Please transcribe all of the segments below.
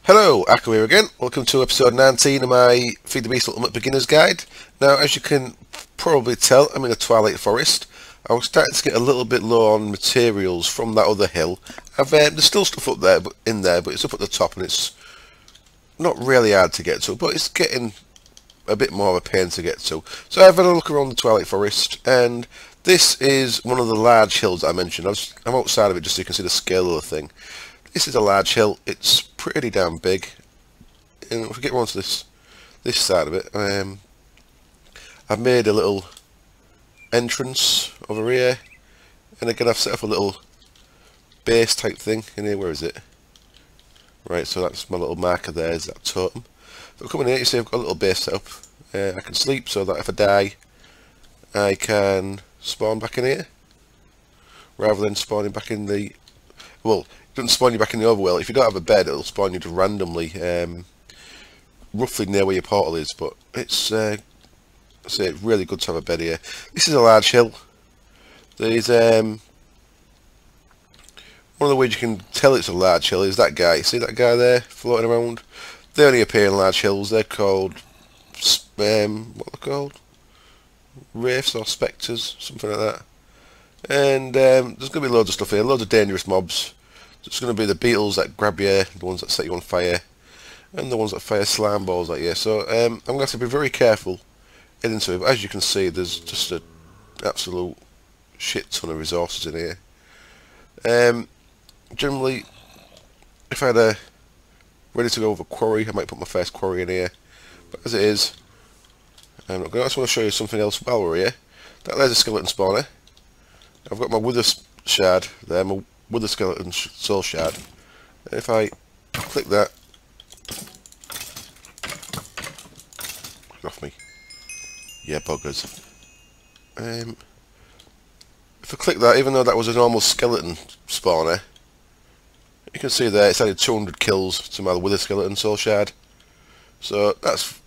Hello, Akko here again. Welcome to episode 19 of my Feed the Beast Ultimate Beginner's Guide. Now, as you can probably tell, I'm in a twilight forest. I was starting to get a little bit low on materials from that other hill. There's still stuff up there, but it's up at the top and it's not really hard to get to, but it's getting a bit more of a pain to get to. So I've had a look around the twilight forest, and this is one of the large hills that I mentioned. I'm outside of it just so you can see the scale of the thing. This is a large hill. It's pretty damn big. And if we get on to this side of it, I've made a little entrance over here, and again I've set up a little base type thing in here. Where is it? Right, so that's my little marker there, is that totem. If I come in here, you see I've got a little base set up. I can sleep so that if I die, I can spawn back in here, rather than spawning back in the... well, it doesn't spawn you back in the overworld. If you don't have a bed, it'll spawn you just randomly, roughly near where your portal is, but it's really good to have a bed here. This is a large hill. There's one of the ways you can tell it's a large hill is that guy. See that guy there floating around? They only appear in large hills. They're called what are they called? Wraiths or spectres, something like that. And there's going to be loads of stuff here, loads of dangerous mobs. It's going to be the beetles that grab you, the ones that set you on fire, and the ones that fire slime balls at you. So I'm going to have to be very careful heading into it. But as you can see, there's just an absolute shit ton of resources in here. Generally, if I had ready to go with a quarry, I might put my first quarry in here. But as it is, I'm not going to. I just want to show you something else while we're here. There's a skeleton spawner. I've got my wither shard there, my wither skeleton soul shard. And if I click that, get off me. Yeah, buggers. If I click that, even though that was a normal skeleton spawner, you can see there it's added 200 kills to my wither skeleton soul shard. So that's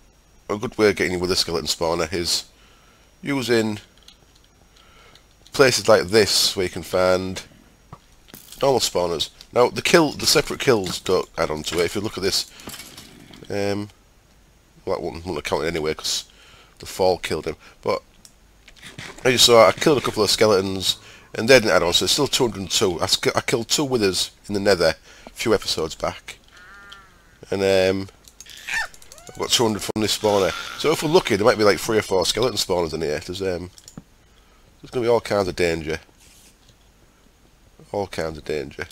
a good way of getting your wither skeleton spawner, is using places like this where you can find normal spawners. Now the separate kills don't add on to it. If you look at this, well, that wouldn't count anyway because the fall killed him. But as you saw, I killed a couple of skeletons and they didn't add on, so it's still 202. I killed 2 withers in the nether a few episodes back, and I've got 200 from this spawner. So if we're lucky, there might be like 3 or 4 skeleton spawners in here. There's going to be all kinds of danger. All kinds of danger.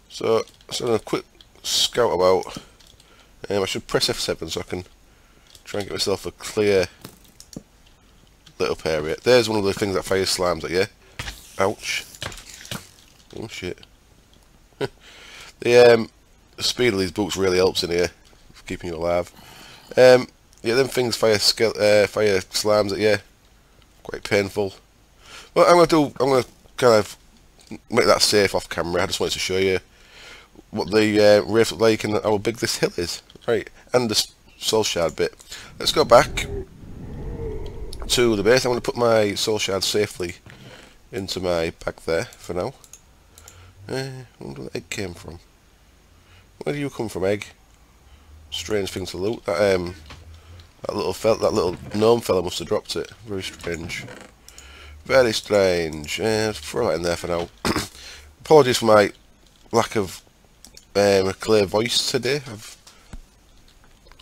So a quick scout about. I should press F7 so I can try and get myself a clear lit up area. There's one of the things that fires slimes at you. Ouch. Oh shit. The speed of these boots really helps in here, for keeping you alive. Yeah, them things fire slimes at you. Quite painful. Well, I'm going to kind of make that safe off camera. I just wanted to show you what the wraith look like and how big this hill is. Right, and the soul shard bit. Let's go back to the base. I'm going to put my soul shard safely into my bag there for now. I wonder where the egg came from. Where do you come from, egg? Strange thing to loot. That little gnome fella must have dropped it. Very strange. Very strange. Let's throw that in there for now. Apologies for my lack of a clear voice today.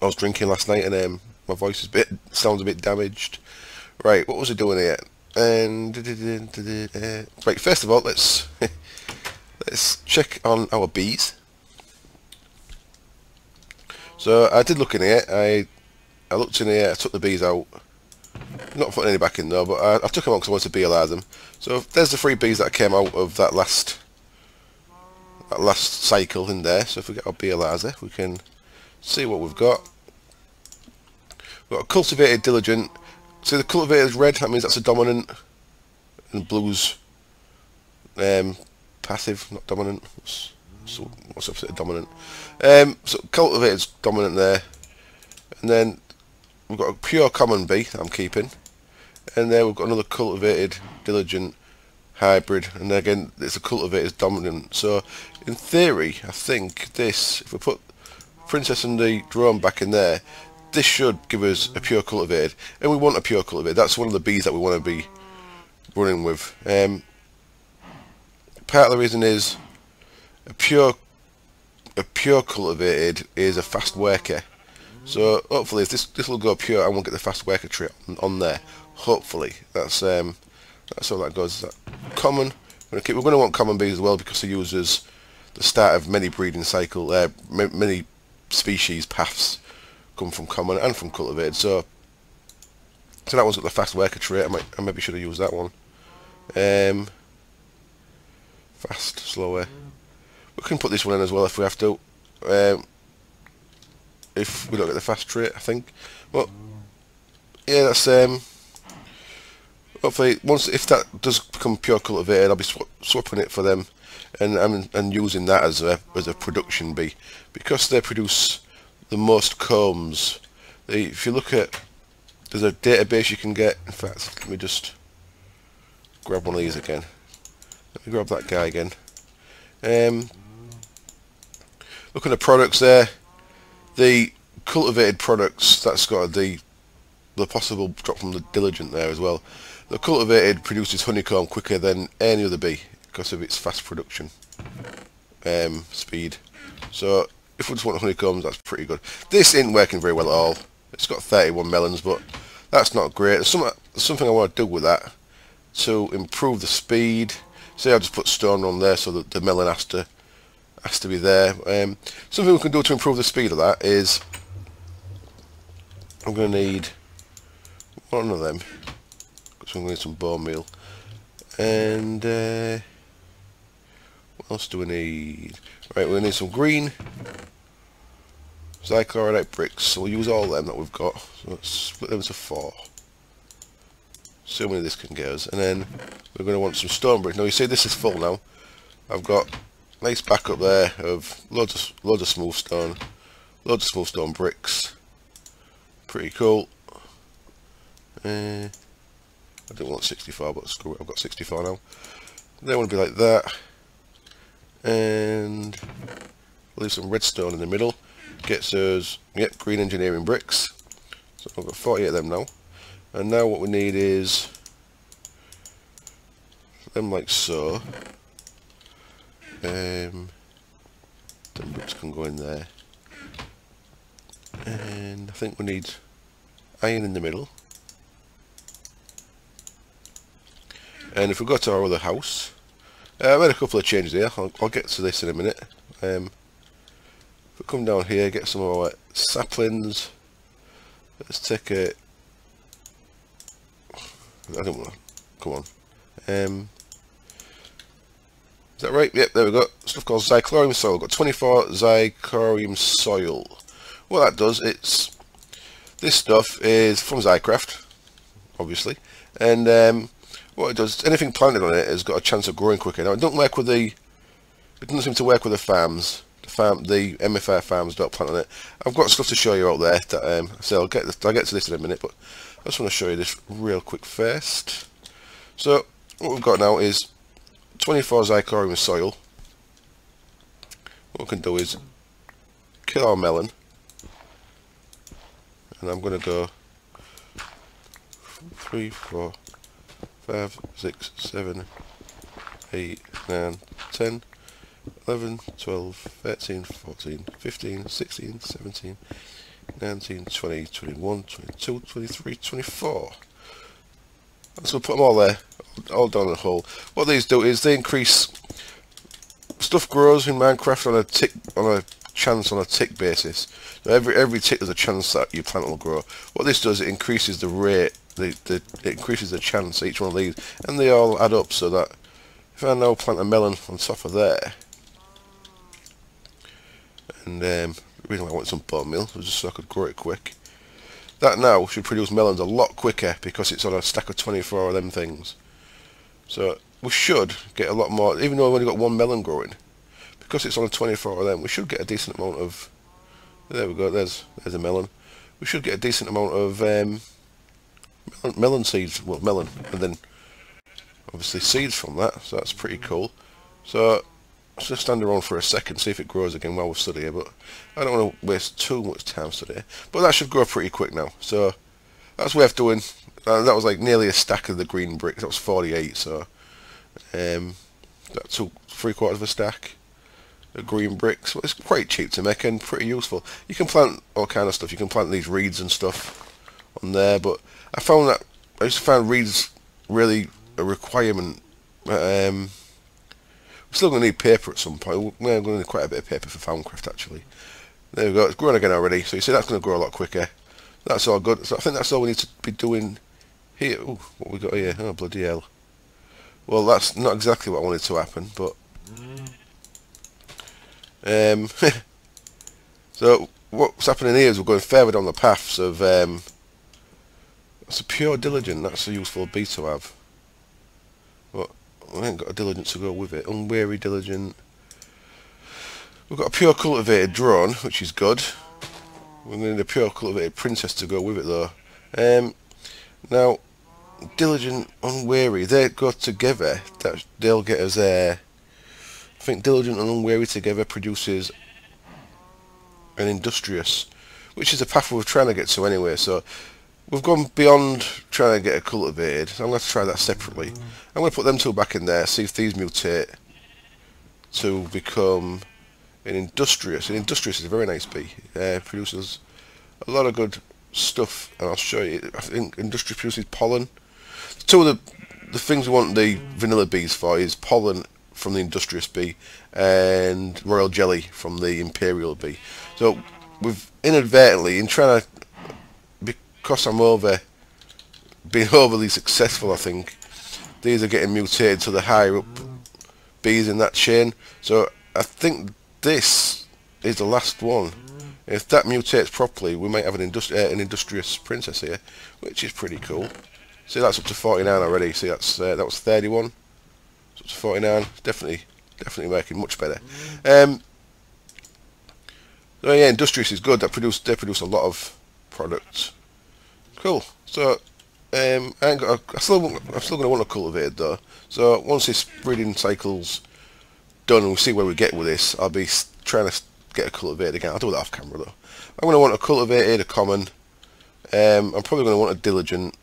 I was drinking last night and my voice sounds a bit damaged. Right, what was I doing here? Right, first of all, let's check on our bees. So I did look in here. I looked in here. I took the bees out. Not putting any back in though, but I took them out because I wanted to bealize them. So there's the 3 bees that came out of that last cycle in there. So if we get our bealizer, we can see what we've got. We've got a cultivated diligent. See, the cultivated is red, that means that's a dominant, and blue's passive, not dominant. So what's opposite of dominant? So cultivated's dominant there, and then we've got a pure common bee that I'm keeping, and then we've got another cultivated diligent hybrid, and again it's a cultivated dominant. So in theory, I think this, if we put princess and the drone back in there, this should give us a pure cultivated, and we want a pure cultivated. That's one of the bees that we want to be running with. Part of the reason is a pure cultivated is a fast worker. So hopefully if this will go pure, I won't get the fast worker trait on there. Hopefully that's how that goes. Common. We're going to want common bees as well because it uses the start of many breeding cycle, many species paths come from common and from cultivated. So that one's got the fast worker trait. I maybe should have used that one. Fast, slower. We can put this one in as well if we have to. If we don't get the fast trait, I think. Well, yeah, that's hopefully if that does become pure cultivated, I'll be swapping it for them, and using that as a production bee because they produce the most combs. If you look at, there's a database you can get. In fact, let me just grab one of these again. Let me grab that guy again. Look at the products there. The cultivated products, that's got the possible drop from the diligent there as well. The cultivated produces honeycomb quicker than any other bee because of its fast production speed. So if we just want honeycombs, that's pretty good. This isn't working very well at all. It's got 31 melons, but that's not great. There's something I want to do with that to improve the speed. Say I just put stone on there so that the melon has to be there. Something we can do to improve the speed of that is I'm going to need one of them because I'm going to need some bone meal. And what else do we need? Right, we're going to need some green Zychloridite bricks, so we'll use all of them that we've got. So let's split them to 4. See how many this can get us. And then we're going to want some stone bricks. Now you see this is full now. I've got nice backup there of loads of smooth stone bricks. Pretty cool. I didn't want 64, but screw it, I've got 64 now. They want to be like that, and we'll leave some redstone in the middle. Gets us, yep, green engineering bricks. So I've got 48 of them now. And now what we need is them like so. Them bricks can go in there. And I think we need iron in the middle. And if we go to our other house, I made a couple of changes here. I'll get to this in a minute. If we come down here, get some more saplings. Let's take a. I don't want to. Come on. Is that right? Yep, there we go. Stuff called Zychlorium soil. We've got 24 Zychlorium soil. What that does, this stuff is from Zycraft, obviously, and what it does, anything planted on it has got a chance of growing quicker. Now it doesn't seem to work with the farms. The MFR farms don't plant on it. I've got stuff to show you out there. That, so I'll get to this in a minute, but I just want to show you this real quick first. So what we've got now is 24 Zychlorium soil. What we can do is kill our melon, and I'm going to go 3, 4, 5, 6, 7, 8, 9, 10, 11, 12, 13, 14, 15, 16, 17, 19, 20, 21, 22, 23, 24. So we'll put them all there, all down the hole. What these do is they increase, stuff grows in Minecraft on a tick basis. So every tick there's a chance that your plant will grow. What this does, it increases the rate, it increases the chance of each one of these, and they all add up so that if I now plant a melon on top of there, and the reason why I want some bone meal was just so I could grow it quick. That now should produce melons a lot quicker because it's on a stack of 24 of them things. So we should get a lot more, even though we've only got one melon growing, because it's on a 24 of them, we should get a decent amount of, there we go, there's a melon. We should get a decent amount of melon seeds, well, melon, and then obviously seeds from that, so that's pretty cool. So let's just stand around for a second, see if it grows again while we stood here, but I don't want to waste too much time stood here. But that should grow pretty quick now, so that's worth doing. That was like nearly a stack of the green bricks. That was 48, so that took 3/4 of a stack of green bricks. Well, it's quite cheap to make and pretty useful. You can plant all kind of stuff. You can plant these reeds and stuff on there, but I found that I used to find reeds really a requirement. We're still going to need paper at some point. We're going to need quite a bit of paper for Foundcraft actually. There we go, it's growing again already, so you see that's going to grow a lot quicker. That's all good. So I think that's all we need to be doing here. Ooh, what we got here? Oh, bloody hell. Well, that's not exactly what I wanted to happen, but so what's happening here is we're going further down the paths of that's a pure diligent. That's a useful bee to have, but I ain't got a diligent to go with it. Unwary diligent. We've got a pure cultivated drone, which is good. We're going to need a pure cultivated princess to go with it though. Now, diligent, unwary, they go together. They'll get us I think diligent and unwary together produces an industrious, which is a path we're trying to get to anyway. So we've gone beyond trying to get a cultivated. So I'm going to try that separately. I'm going to put them two back in there, see if these mutate to become an industrious. An industrious is a very nice bee. Produces a lot of good stuff, and I'll show you. I think industrious produces pollen. Two of the things we want the vanilla bees for is pollen from the industrious bee and royal jelly from the imperial bee. So we've inadvertently, in trying to, because I'm being overly successful, I think these are getting mutated to the higher up bees in that chain. So I think this is the last one. If that mutates properly, we might have an industrious princess here, which is pretty cool. See, that's up to 49 already. See, that's that was 31. So up to 49. Definitely making much better. So yeah, industrious is good. They produce a lot of products. Cool. So I'm still going to want to cultivate though. So once this breeding cycle's done and we see where we get with this, I'll be trying to get a cultivated again. I'll do that off camera though. I'm going to want a cultivated, a common. I'm probably going to want a diligent.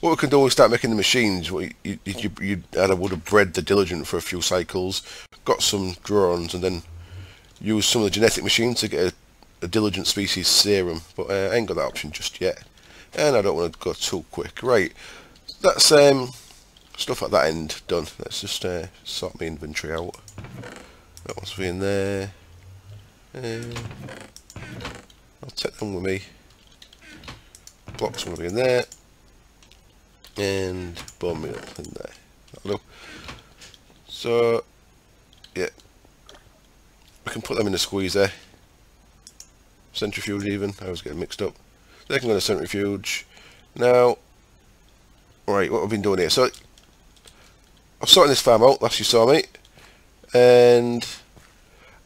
What we can do when we start making the machines, you would have bred the diligent for a few cycles, got some drones, and then use some of the genetic machines to get a diligent species serum. But I ain't got that option just yet, and I don't want to go too quick. Right, that's stuff at that end done. Let's just sort my inventory out. That wants to be in there. I'll take them with me. Blocks want to be in there. And bone meal in there. That'll do. So, yeah. I can put them in the squeezer. Centrifuge even. I was getting mixed up. They can go to centrifuge. Now, right, what I've been doing here. So, I'm sorting this farm out, last you saw me. And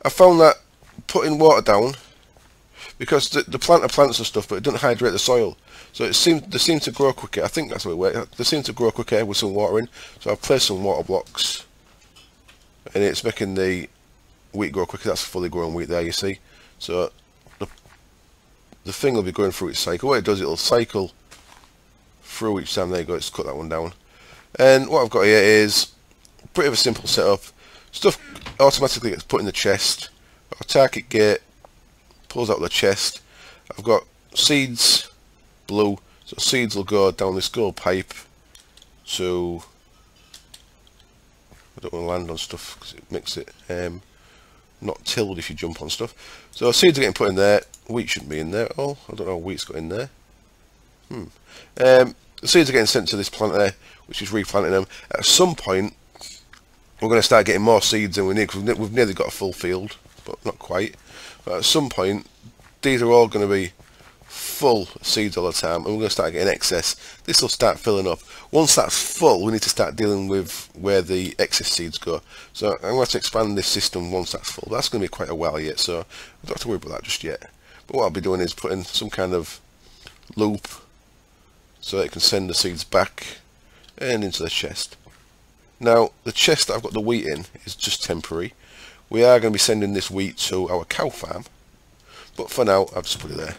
I found that putting water down, because the planter plants and stuff, but it doesn't hydrate the soil. So they seem to grow quicker. I think that's what it works. They seem to grow quicker with some water in. So I've placed some water blocks, and it's making the wheat grow quicker. That's fully grown wheat there, you see. So the thing will be going through its cycle. What it does, it'll cycle through each time. There you go. Let's cut that one down. And what I've got here is a bit of a simple setup. Stuff automatically gets put in the chest. Our target gate pulls out the chest. I've got seeds, blue, so seeds will go down this gold pipe to, I don't want to land on stuff because it makes it not tilled if you jump on stuff. So seeds are getting put in there. Wheat shouldn't be in there at all. I don't know how wheat's got in there. The seeds are getting sent to this planter, which is replanting them. At some point we're going to start getting more seeds than we need, because we've nearly got a full field, but not quite. But at some point these are all going to be full seeds all the time, and we're going to start getting excess. This will start filling up. Once that's full, we need to start dealing with where the excess seeds go. So I'm going to expand this system once that's full. That's going to be quite a while yet, so I don't have to worry about that just yet. But what I'll be doing is putting some kind of loop so that it can send the seeds back and into the chest. Now the chest that I've got the wheat in is just temporary. We are going to be sending this wheat to our cow farm, but for now I've just put it there.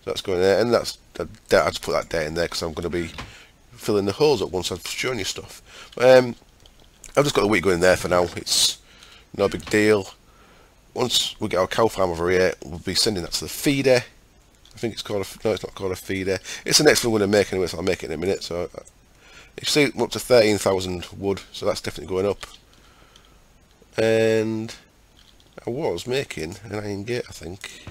So that's going there, and I just put that there in there because I'm going to be filling the holes up once I've shown you stuff. I've just got the wheat going there for now. It's no big deal. Once we get our cow farm over here, we'll be sending that to the feeder. I think it's called no, it's not called a feeder. It's the next one we're going to make anyway, so I'll make it in a minute. So you see, we're up to 13,000 wood, so that's definitely going up. And I was making an iron gate, I think.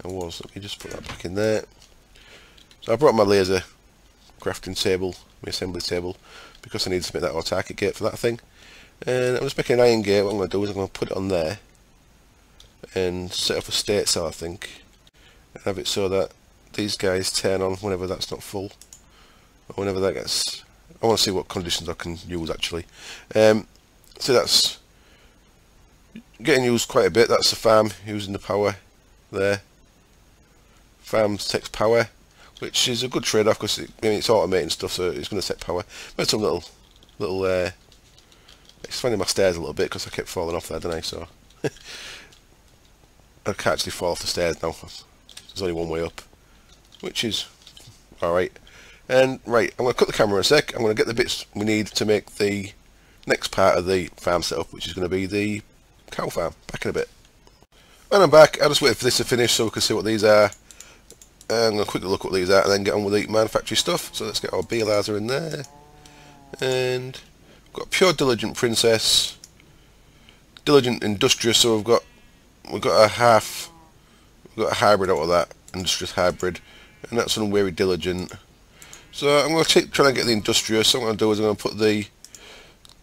Let me just put that back in there. So I brought my laser crafting table, my assembly table, because I need to make that autarkic gate for that thing. And I'm just making an iron gate. What I'm going to do is I'm going to put it on there and set up a state cell, I think, and have it so that these guys turn on whenever that's not full, or whenever that gets. I want to see what conditions I can use actually. So that's getting used quite a bit. That's the farm using the power there. Farm takes power, which is a good trade-off because it's automating stuff, so it's going to take power. Made some little expanding my stairs a little bit because I kept falling off there, didn't I? So I can't actually fall off the stairs now. There's only one way up, which is alright. And right, I'm going to cut the camera a sec. I'm going to get the bits we need to make the next part of the farm setup, which is going to be the cow farm. Back in a bit. And I'm back. I just waited for this to finish so we can see what these are. I'm going to quickly look at what these are and then get on with the manufactory stuff. So let's get our Beelazer in there. And we've got Pure Diligent Princess, Diligent Industrious, so we've got a hybrid out of that, Industrious hybrid, and that's Unwary Diligent. So I'm going to keep trying to get the Industrious. So what I'm going to do is I'm going to put the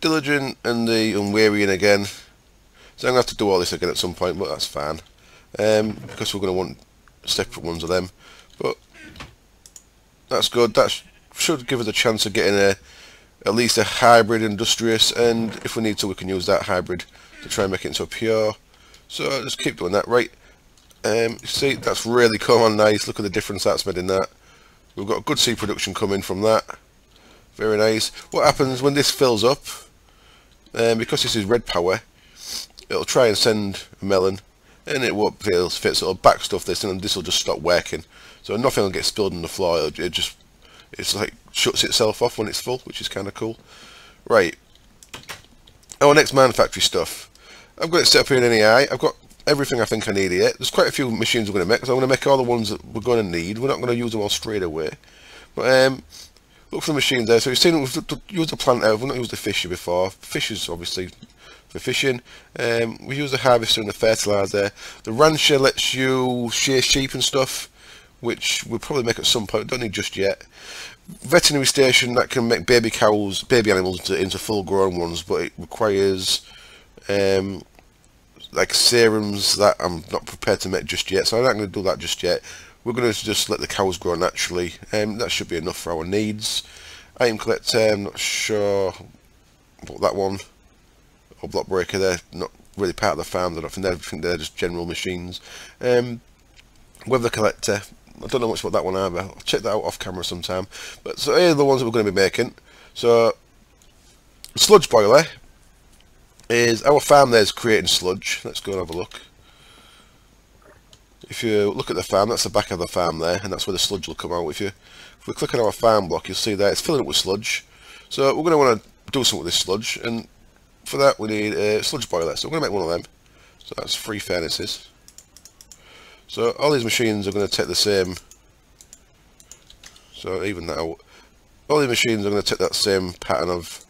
Diligent and the Unwary in again. So I'm going to have to do all this again at some point, but that's fine, because we're going to want separate ones of them. But that's good. That should give us a chance of getting at least a hybrid Industrious, and if we need to we can use that hybrid to try and make it into a pure. So just keep doing that. Right, you see, that's really come on nice. Look at the difference that's made in that. We've got good seed production coming from that. Very nice. What happens when this fills up, because this is red power, it'll try and send a melon, and it won't be able to fit, so it'll back stuff this, and this will just stop working. So nothing will get spilled on the floor. It's like shuts itself off when it's full, which is kind of cool. Right, our next manufactory stuff. I've got it set up here in NEI. I've got everything I think I need here. There's quite a few machines we're going to make, because I'm going to make all the ones that we're going to need. We're not going to use them all straight away. But look for the machines there. So you've seen we've used the plant out. We've not used the fisher before. Fishers obviously for fishing. We use the harvester and the fertilizer. The rancher lets you shear sheep and stuff, which we'll probably make at some point. Don't need just yet. Veterinary station that can make baby cows, baby animals into full-grown ones, but it requires like serums that I'm not prepared to make just yet, so I'm not going to do that just yet. We're going to just let the cows grow naturally. That should be enough for our needs. Item collector, I'm not sure about that one. Or block breaker, they're not really part of the farm. I think they're just general machines. Weather collector, I don't know much about that one either. I'll check that out off camera sometime. But so here are the ones that we're going to be making. So sludge boiler is our farm. There's creating sludge. Let's go and have a look. If you look at the farm, that's the back of the farm there, and that's where the sludge will come out. If we click on our farm block, you'll see there it's filling up with sludge. So we're going to want to do something with this sludge, and for that we need a sludge boiler. So we're going to make one of them. So that's 3 furnaces. So all these machines are going to take the same. So even that out. All these machines are going to take that same pattern of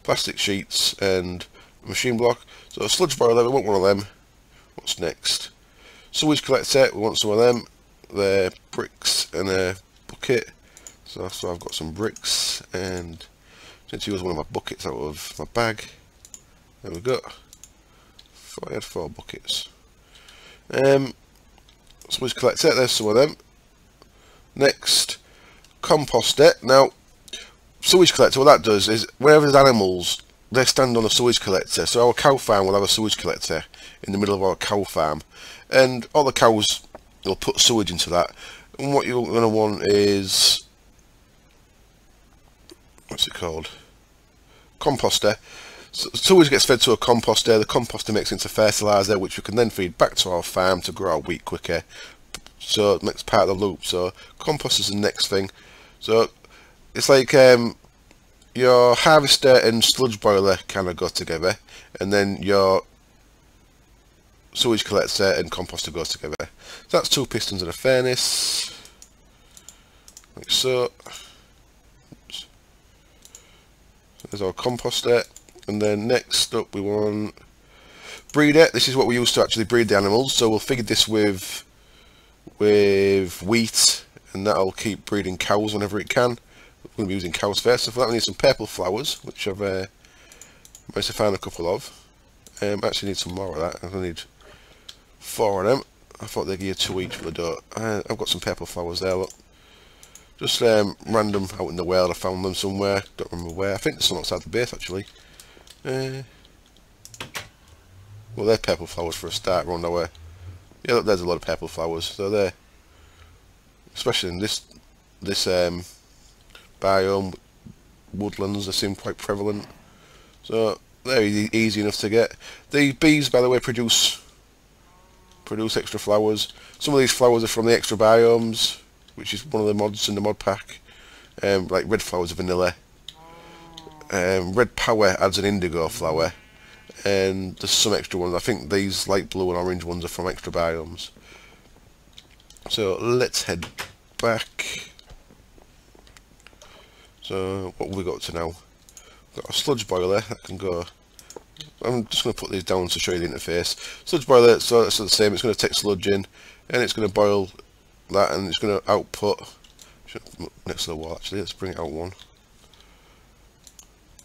plastic sheets and machine block. So a sludge boiler, we want one of them. What's next? Sewage collector, we want some of them. They're bricks and a bucket. So I've got some bricks, and I need to use one of my buckets out of my bag. There we go. I had 4 buckets. Sewage collector, there's some of them. Next, composter. Now, sewage collector, what that does is wherever there's animals, they stand on a sewage collector. So our cow farm will have a sewage collector in the middle of our cow farm, and all the cows will put sewage into that. And what you're going to want is, what's it called? composter. So sewage gets fed to a composter, the composter makes into fertiliser, which we can then feed back to our farm to grow our wheat quicker. So it makes part of the loop. So compost is the next thing. So it's like your harvester and sludge boiler kind of go together, and then your sewage collector and composter goes together. So that's 2 pistons and a furnace, like so. Oops. There's our composter. And then next up we want breeder. This is what we use to actually breed the animals. So we'll feed this with wheat, and that'll keep breeding cows whenever it can. We're going to be using cows first. So for that we need some purple flowers, which I've managed to find a couple of. Actually need some more of that. I need 4 of them. I thought they'd give you 2 each, but I don't. I've got some purple flowers there, look. Just random out in the world. I found them somewhere. Don't remember where. I think there's some outside the base actually. Well, they're purple flowers for a start around our. Yeah, look, there's a lot of purple flowers. So they're, especially in this biome, woodlands, they seem quite prevalent. So they're easy enough to get. The bees, by the way, produce extra flowers. Some of these flowers are from the extra biomes, which is one of the mods in the mod pack. Like red flowers are vanilla. Red power adds an indigo flower, and there's some extra ones. I think these light blue and orange ones are from extra biomes. So let's head back. So what have we got to now? We've got a sludge boiler that can go. I'm just going to put these down to show you the interface. Sludge boiler, so it's the same. It's going to take sludge in, and it's going to boil that, and it's going to output. Next to the wall, actually. Let's bring it out one.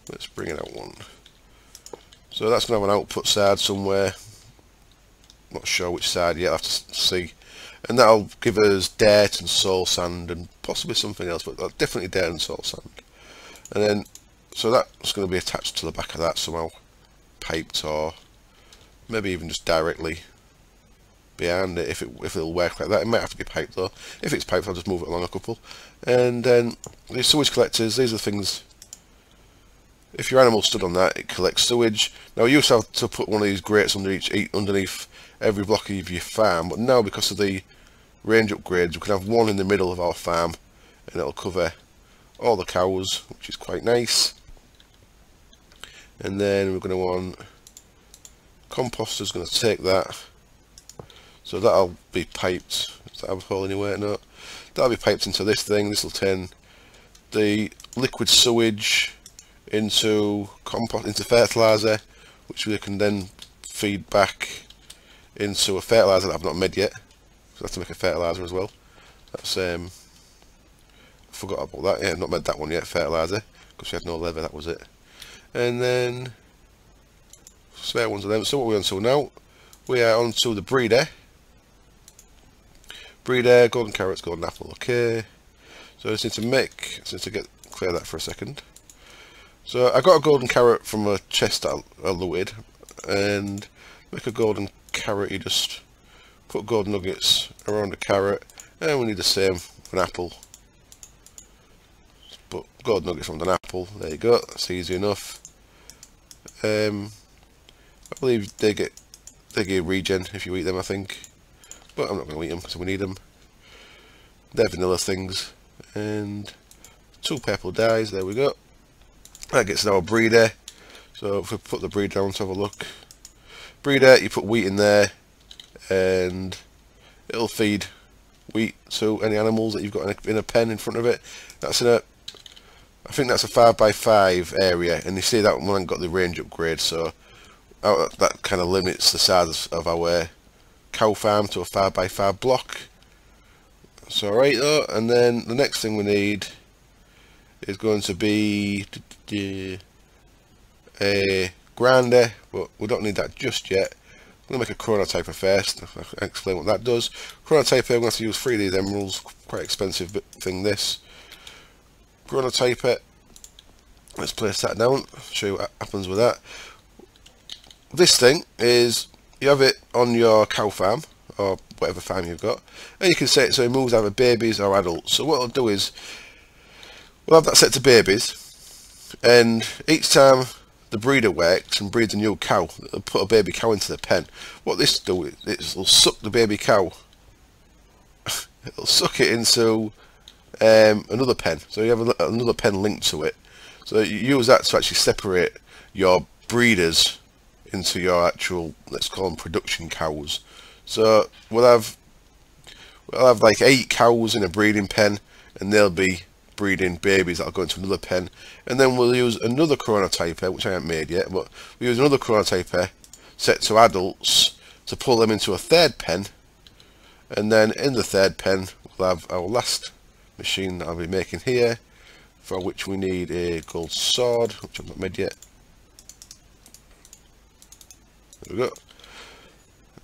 Let's bring it out one. So that's going to have an output side somewhere. Not sure which side yet, I'll have to see. And that'll give us dirt and soul sand and possibly something else, but definitely dirt and soul sand. And then, so that's going to be attached to the back of that somehow. Piped, or maybe even just directly behind it if it'll work like that. It might have to be piped though. If it's piped, I'll just move it along a couple. And then these sewage collectors, these are the things. If your animal stood on that, it collects sewage. Now you used to have to put one of these grates underneath every block of your farm, but now because of the range upgrades, we can have one in the middle of our farm, and it'll cover all the cows, which is quite nice. And then we're going to want composter's going to take that, so that'll be piped. Does that have a hole anywhere? No. That'll be piped into this thing. This will turn the liquid sewage into fertilizer, which we can then feed back into a fertilizer that I've not made yet. So I have to make a fertilizer as well. That's I forgot about that. Yeah, I've not made that one yet. Fertilizer, because we had no leather. That was it. And then spare ones of them. So what are we on to now? We are on to the breeder. Breeder, golden carrots, golden apple. Okay. So I just need to clear that for a second. So I got a golden carrot from a chest that I looted, and make a golden carrot, you just put gold nuggets around the carrot, and we need the same for an apple. Put gold nuggets from an apple, there you go, that's easy enough. I believe they give regen if you eat them, I think, but I'm not going to eat them because we need them. They're vanilla things, and 2 purple dyes, there we go. That gets our breeder. So if we put the breeder down to have a look. Breeder, you put wheat in there, and it'll feed wheat to any animals that you've got in a pen in front of it. That's in a, I think that's a 5x5 area, and you see that one got the range upgrade, so that kind of limits the size of our cow farm to a 5x5 block. That's alright though. And then the next thing we need is going to be a grinder, but we don't need that just yet. I'm going to make a chronotyper first. I'll explain what that does. Chronotyper, I'm going to have to use 3 of these emeralds. Quite expensive thing this. Chronotyper. Let's place that down. Show you what happens with that. This thing is, you have it on your cow farm, or whatever farm you've got, and you can set it so it moves either babies or adults. So what it'll do is, we'll have that set to babies, And each time the breeder works and breeds a new cow, it'll put a baby cow into the pen. What this will do is it'll suck the baby cow, it'll suck it into another pen, so you have another pen linked to it. So you use that to actually separate your breeders into your actual, let's call them production cows. So we'll have like 8 cows in a breeding pen, and they'll be breeding babies that'll go into another pen. And then we'll use another chronotyper, which I haven't made yet, but we use another chronotyper set to adults to pull them into a third pen. And then in the third pen we'll have our last machine that I'll be making here, for which we need a gold sword, which I've not made yet. There we go.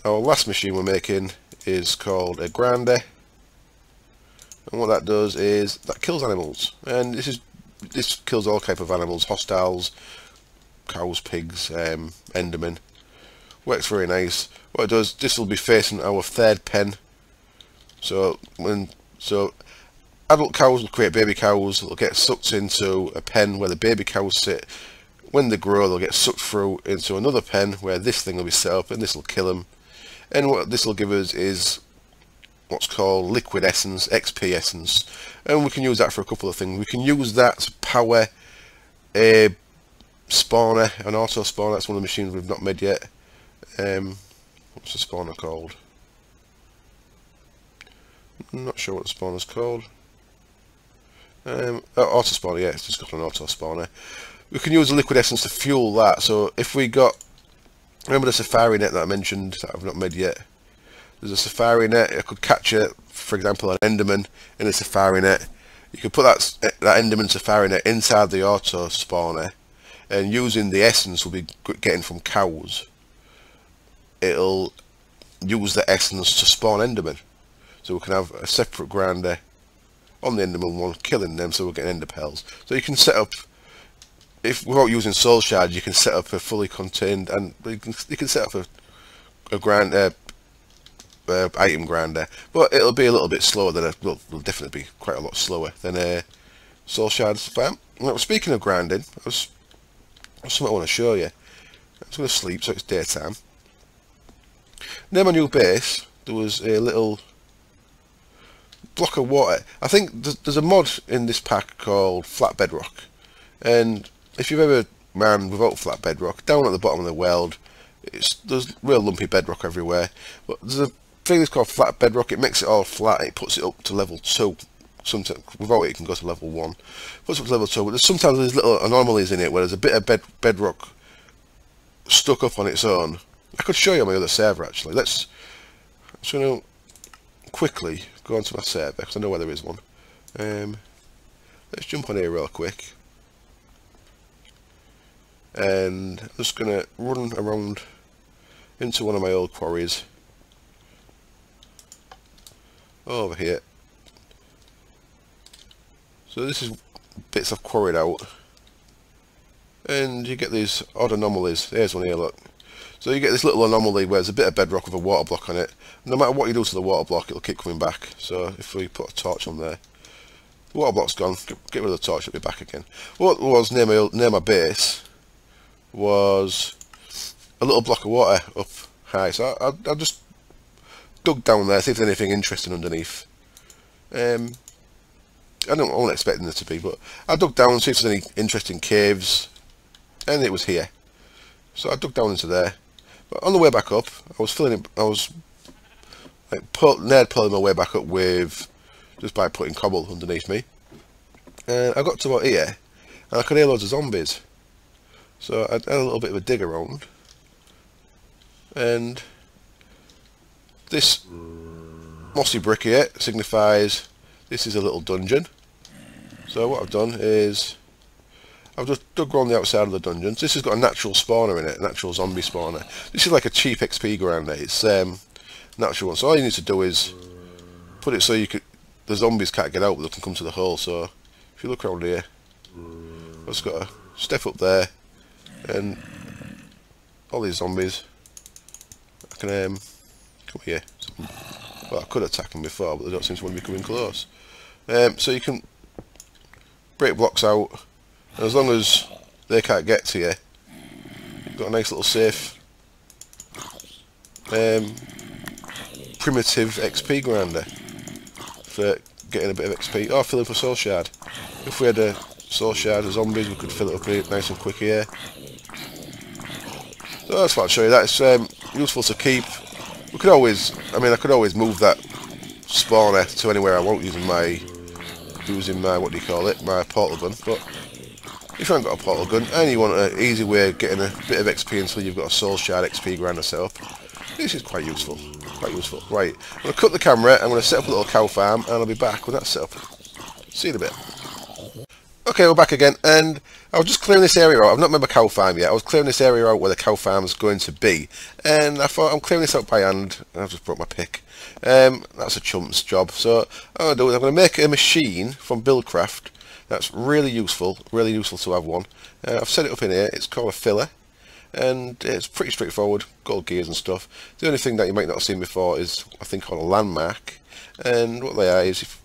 Our last machine we're making is called a grinder, and what that does is that kills animals, and this kills all type of animals, hostiles, cows, pigs, endermen. Works very nice. What it does, this will be facing our third pen. So adult cows will create baby cows. They'll get sucked into a pen where the baby cows sit. When they grow, they'll get sucked through into another pen where this thing will be set up, and this will kill them. And what this will give us is what's called liquid essence, XP essence, and we can use that for a couple of things. We can use that to power a spawner, an auto spawner. That's one of the machines we've not made yet. What's the spawner called? I'm not sure what the spawner's called. Auto spawner, yeah, it's just got an auto spawner. We can use the liquid essence to fuel that. So if we got, remember the safari net that I mentioned that I've not made yet? There's a safari net. I could catch for example, an enderman in a safari net. You could put that enderman safari net inside the auto spawner, and using the essence we'll be getting from cows, it'll use the essence to spawn endermen. So we can have a separate grinder on the enderman one, killing them, so we're getting ender pearls. So you can set up, if without using soul shards, you can set up a fully contained, and you can set up a grinder, item grinder, but it'll be a little bit slower than will definitely be quite a lot slower than a soul shards farm. Now, speaking of grinding, there's something I want to show you. I'm just going to sleep, so it's daytime. Near my new base, there was a little block of water. I think there's a mod in this pack called flat bedrock, and if you've ever ran without flat bedrock, down at the bottom of the world, there's real lumpy bedrock everywhere, but there's a thing that's called flat bedrock. It makes it all flat, it puts it up to level 2. Sometimes without it can go to level 1, puts it up to level 2, but sometimes there's little anomalies in it where there's a bit of bedrock stuck up on its own. I could show you on my other server actually. I'm just going to quickly go onto my server because I know where there is one. Let's jump on here real quick, and I'm just going to run around into one of my old quarries over here. So this is bits I've quarried out, and you get these odd anomalies. There's one here, look. So you get this little anomaly where there's a bit of bedrock with a water block on it. No matter what you do to the water block, it'll keep coming back. So if we put a torch on there, the water block's gone, get rid of the torch, it'll be back again. What was near my base was a little block of water up high. So I just dug down there, see if there's anything interesting underneath. I wasn't expecting there to be, but I dug down, see if there's any interesting caves, and it was here. So I dug down into there. But on the way back up, I was like pulling my way back up with just by putting cobble underneath me. And I got to about here, and I could hear loads of zombies. So I had a little bit of a dig around, and this mossy brick here signifies this is a little dungeon. So what I've done is I've just dug around the outside of the dungeons. This has got a natural spawner in it, a natural zombie spawner. This is like a cheap XP grinder. It's natural one. So all you need to do is put it so the zombies can't get out, but they can come to the hole. So if you look around here, I've just got to step up there, and all these zombies, I can come here. Well, I could attack them before, but they don't seem to want to be coming close. So you can break blocks out And as long as they can't get to you, you've got a nice little safe primitive XP grinder for getting a bit of XP, or filling for soul shard. If we had a soul shard of zombies, we could fill it up nice and quick here. So that's what I'll show you. That's useful to keep. We could always, I could always move that spawner to anywhere I want using my what do you call it, my portal gun. But if you haven't got a portal gun and you want an easy way of getting a bit of XP until you've got a soul shard XP grinder set up, this is quite useful. Right, I'm going to cut the camera, I'm going to set up a little cow farm, and I'll be back when that's set up. See you in a bit. Okay, we're back again, and I was just clearing this area out. I've not made my cow farm yet. I was clearing this area out where the cow farm's going to be, and I thought I'm clearing this out by hand, and I've just brought my pick. That's a chump's job. So what I'm going to do is I'm going to make a machine from buildcraft. That's really useful to have one. I've set it up in here. It's called a filler, and it's pretty straightforward, gold gears and stuff. The only thing that you might not have seen before is a thing called a landmark, and what they are is,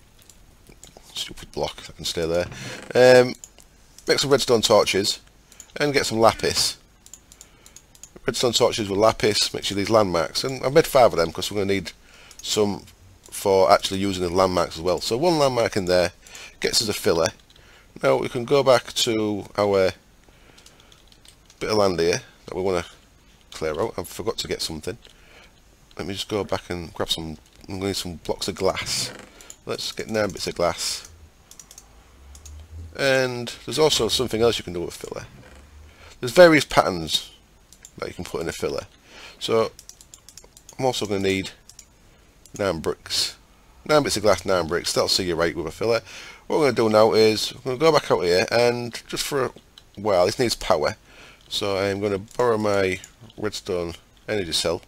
stupid block, I can stay there, make some redstone torches and get some lapis. Redstone torches with lapis makes you these landmarks, and I've made 5 of them because we're going to need some for actually using the landmarks as well. So 1 landmark in there gets us a filler. Now we can go back to our bit of land here that we want to clear out. I forgot to get something. Let me just go back and grab some. I'm going to need some blocks of glass. Let's get 9 bits of glass. And there's also something else you can do with filler. There's various patterns that you can put in a filler. So I'm also going to need 9 bricks. 9 bits of glass, 9 bricks. That'll see you right with a filler. What we're going to do now is I'm going to go back out here, and just for a while, this needs power. So I'm going to borrow my redstone energy cell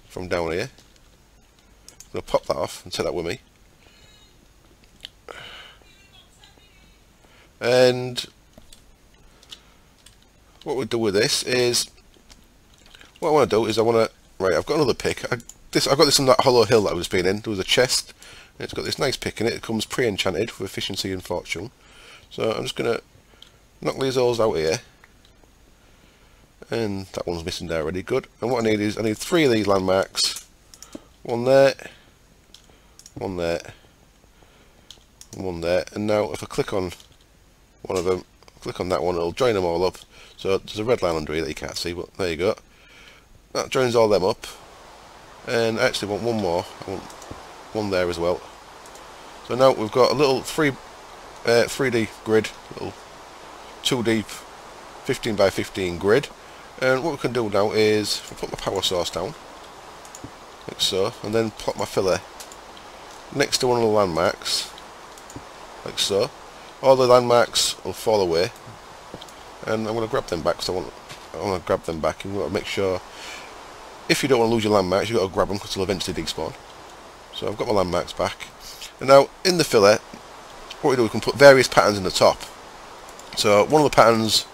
from down here. I'm going to pop that off and take that with me. And what we'll do with this is, what I want to do is right, I've got another pick. I got this on that hollow hill that I was being in. There was a chest, and it's got this nice pick in it. It comes pre-enchanted for efficiency and fortune. So I'm just going to knock these holes out here. And that one's missing there already, good. And what I need is, I need 3 of these landmarks. 1 there, 1 there, and 1 there. And now if I click on one of them, click on that one, it'll join them all up. So there's a red line under here that you can't see, but there you go. That joins all them up. And I actually want 1 more. I want 1 there as well. So now we've got a little 3D grid, little 2 deep 15 by 15 grid. And what we can do now is, if I put my power source down, like so, and then plot my filler next to one of the landmarks, like so. All the landmarks will fall away, and I'm going to grab them back, because I want to grab them back, and you want to make sure, if you don't want to lose your landmarks, you've got to grab them because they'll eventually despawn. So I've got my landmarks back, and now in the filler, what we do, we can put various patterns in the top. So one of the patterns,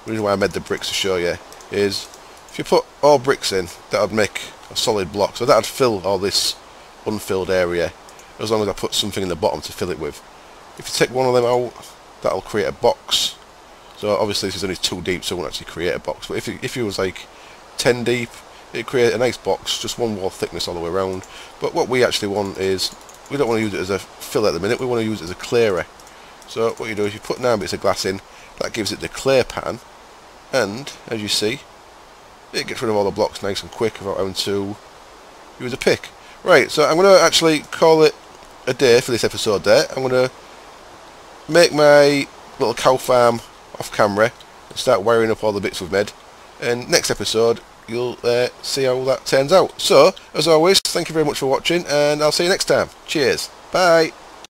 the reason why I made the bricks to show you, is if you put all bricks in, that would make a solid block, so that would fill all this unfilled area, as long as I put something in the bottom to fill it with. If you take one of them out, that'll create a box. So obviously this is only 2 deep, so it won't actually create a box. But if it was like 10 deep, it'd create a nice box, just 1 wall thickness all the way around. But what we actually want is, we don't want to use it as a filler at the minute, we want to use it as a clearer. So what you do is you put 9 bits of glass in, that gives it the clear pattern, and as you see, it gets rid of all the blocks nice and quick without having to use a pick. Right, so I'm going to actually call it a day for this episode there. I'm going to make my little cow farm off camera and start wiring up all the bits we've made, and next episode you'll see how that turns out. So as always, thank you very much for watching, and I'll see you next time. Cheers, bye.